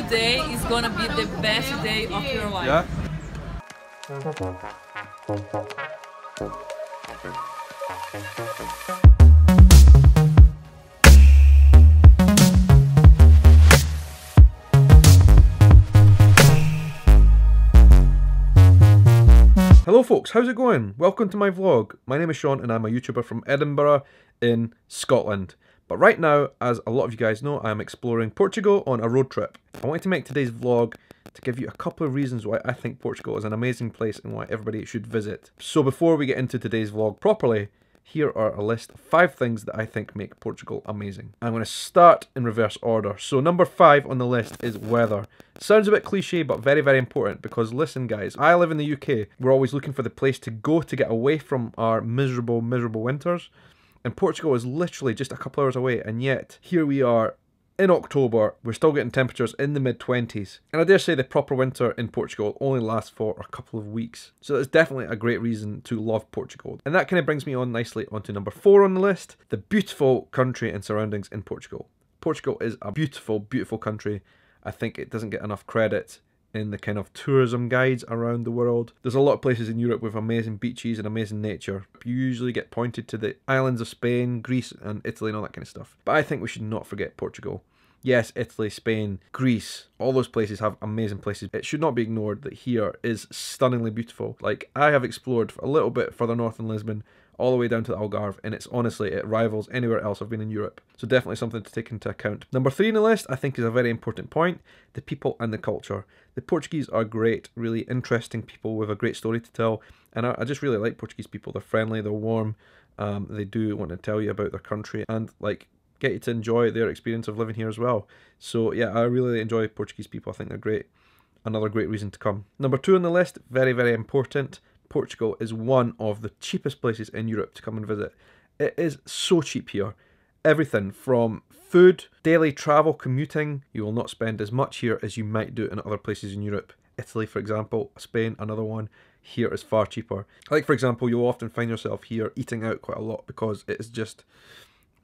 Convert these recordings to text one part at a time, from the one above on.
today is gonna be the best day of your life. Yeah? Hello folks, how's it going? Welcome to my vlog. My name is Shaun and I'm a YouTuber from Edinburgh in Scotland. But right now, as a lot of you guys know, I am exploring Portugal on a road trip. I wanted to make today's vlog to give you a couple of reasons why I think Portugal is an amazing place and why everybody should visit. So before we get into today's vlog properly, here are a list of 5 things that I think make Portugal amazing. I'm going to start in reverse order. So number 5 on the list is weather. Sounds a bit cliche, but very, very important because listen guys, I live in the UK. We're always looking for the place to go to get away from our miserable, miserable winters. And Portugal is literally just a couple hours away, and yet here we are in October, we're still getting temperatures in the mid-20s. And I dare say the proper winter in Portugal only lasts for a couple of weeks. So that's definitely a great reason to love Portugal. And that kind of brings me on nicely onto number 4 on the list, the beautiful country and surroundings in Portugal. Portugal is a beautiful, beautiful country. I think it doesn't get enough credit in the kind of tourism guides around the world. There's a lot of places in Europe with amazing beaches and amazing nature. You usually get pointed to the islands of Spain, Greece and Italy and all that kind of stuff. But I think we should not forget Portugal. Yes, Italy, Spain, Greece, all those places have amazing places. It should not be ignored that here is stunningly beautiful. Like, I have explored a little bit further north in Lisbon, all the way down to the Algarve, and it's honestly, it rivals anywhere else I've been in Europe. So definitely something to take into account. Number 3 on the list, I think is a very important point, the people and the culture. The Portuguese are great, really interesting people with a great story to tell, and I just really like Portuguese people. They're friendly, they're warm, they do want to tell you about their country, and like, get you to enjoy their experience of living here as well. So yeah, I really enjoy Portuguese people, I think they're great. Another great reason to come. Number 2 on the list, very, very important, Portugal is one of the cheapest places in Europe to come and visit. It is so cheap here. Everything from food, daily travel, commuting, you will not spend as much here as you might do in other places in Europe. Italy, for example, Spain, another one, here is far cheaper. Like, for example, you'll often find yourself here eating out quite a lot because it is just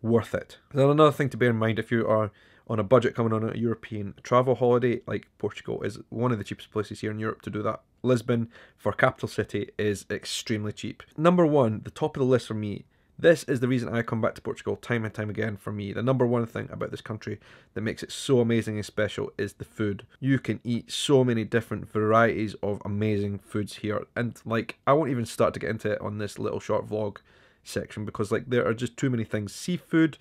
worth it. Then another thing to bear in mind if you are on a budget coming on a European travel holiday, like Portugal is one of the cheapest places here in Europe to do that. Lisbon, for capital city, is extremely cheap. Number 1, the top of the list for me, this is the reason I come back to Portugal time and time again for me. The number 1 thing about this country that makes it so amazing and special is the food. You can eat so many different varieties of amazing foods here. And like, I won't even start to get into it on this little short vlog section because like there are just too many things. Seafood,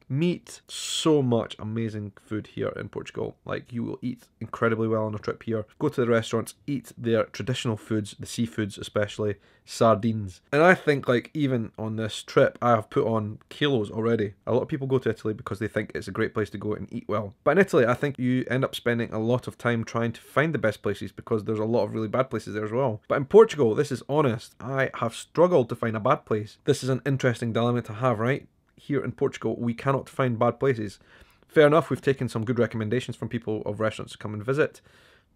meat, so much amazing food here in Portugal. Like, you will eat incredibly well on a trip here. Go to the restaurants, eat their traditional foods, the seafoods especially, sardines. And I think like even on this trip I have put on kilos already. A lot of people go to Italy because they think it's a great place to go and eat well. But in Italy I think you end up spending a lot of time trying to find the best places because there's a lot of really bad places there as well. But in Portugal, this is honest, I have struggled to find a bad place. This is an interesting dilemma to have, right? Here in Portugal, we cannot find bad places. Fair enough, we've taken some good recommendations from people of restaurants to come and visit,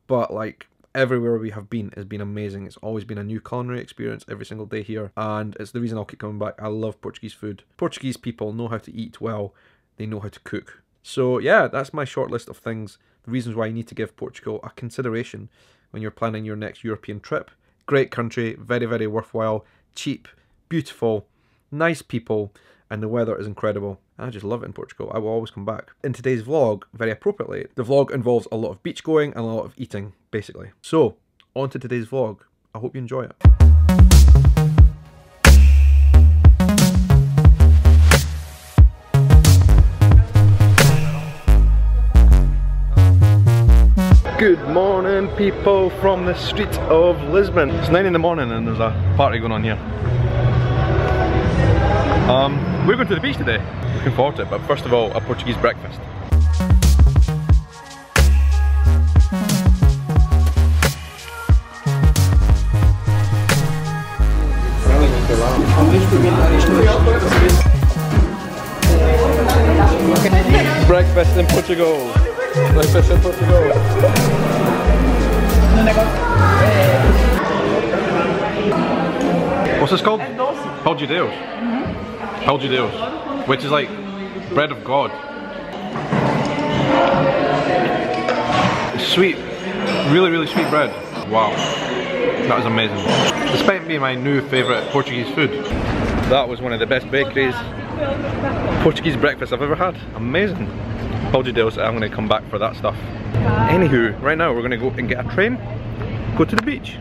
but like, everywhere we have been has been amazing. It's always been a new culinary experience every single day here, and it's the reason I'll keep coming back. I love Portuguese food. Portuguese people know how to eat well, they know how to cook. So yeah, that's my short list of things, the reasons why you need to give Portugal a consideration when you're planning your next European trip. Great country, very, very worthwhile, cheap, beautiful, nice people, and the weather is incredible. I just love it in Portugal. I will always come back. In today's vlog, very appropriately, the vlog involves a lot of beach going and a lot of eating, basically. So, on to today's vlog. I hope you enjoy it. Good morning, people from the streets of Lisbon. It's 9 in the morning and there's a party going on here. We're going to the beach today. Looking forward to it, but first of all, a Portuguese breakfast. Breakfast in Portugal. Breakfast in Portugal. What's this called? Pão de Deus. Pão de Deus, which is like bread of God. It's Sweet, really, really sweet bread. Wow, that was amazing. Despite being my new favourite Portuguese food, that was one of the best bakeries, Portuguese breakfast I've ever had. Amazing. Told you Deus, I'm going to come back for that stuff. Anywho, right now we're going to go and get a train, go to the beach.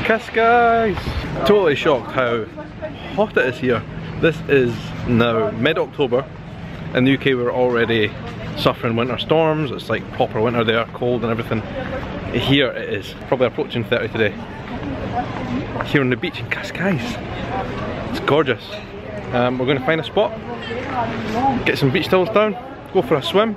Cacais! Totally shocked how hot it is here. This is now mid-October. In the UK we're already suffering winter storms. It's like proper winter there, cold and everything. Here it is, probably approaching 30 today. Here on the beach in Cacais. It's gorgeous. We're going to find a spot, get some beach towels down, go for a swim.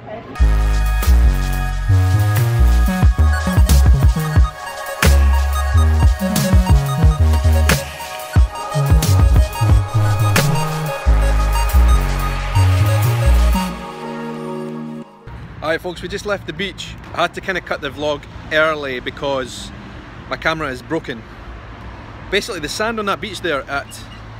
Alright folks, we just left the beach. I had to kind of cut the vlog early because my camera is broken. Basically the sand on that beach there at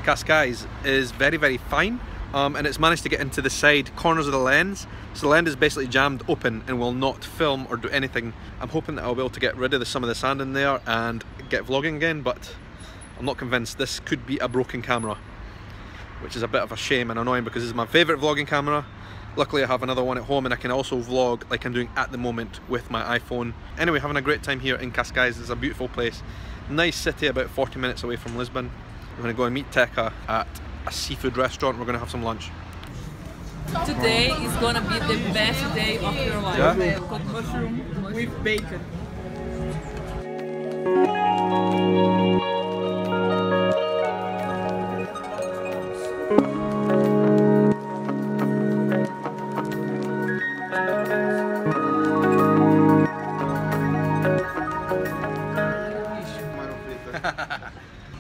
Cacais is very, very fine, and it's managed to get into the side corners of the lens. So the lens is basically jammed open and will not film or do anything. I'm hoping that I'll be able to get rid of some of the sand in there and get vlogging again, but I'm not convinced. This could be a broken camera, which is a bit of a shame and annoying because this is my favourite vlogging camera. Luckily I have another one at home and I can also vlog like I'm doing at the moment with my iPhone. Anyway, having a great time here in Cacais. It's a beautiful place. Nice city, about 40 minutes away from Lisbon. We're going to go and meet Tekka at a seafood restaurant. We're going to have some lunch. Today is going to be the best day of your life. Yeah? Cooked mushroom with bacon.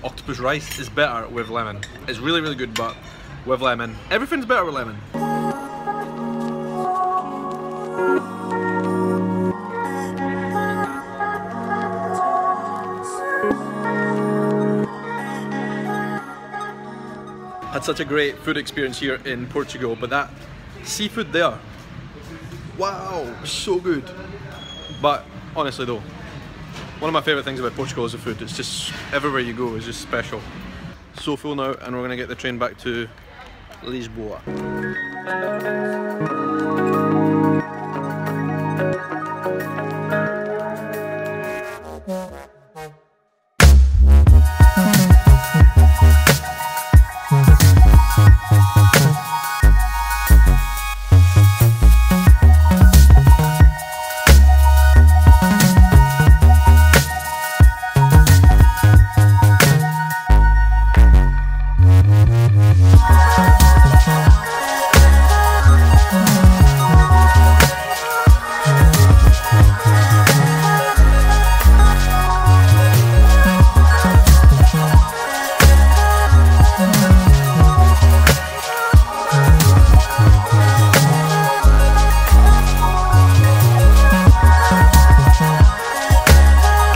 Octopus rice is better with lemon. It's really, really good, but with lemon. Everything's better with lemon. Had such a great food experience here in Portugal, but that seafood there, wow, so good. But honestly though, one of my favourite things about Portugal is the food. It's just, everywhere you go is just special. So full now, and we're going to get the train back to Lisboa.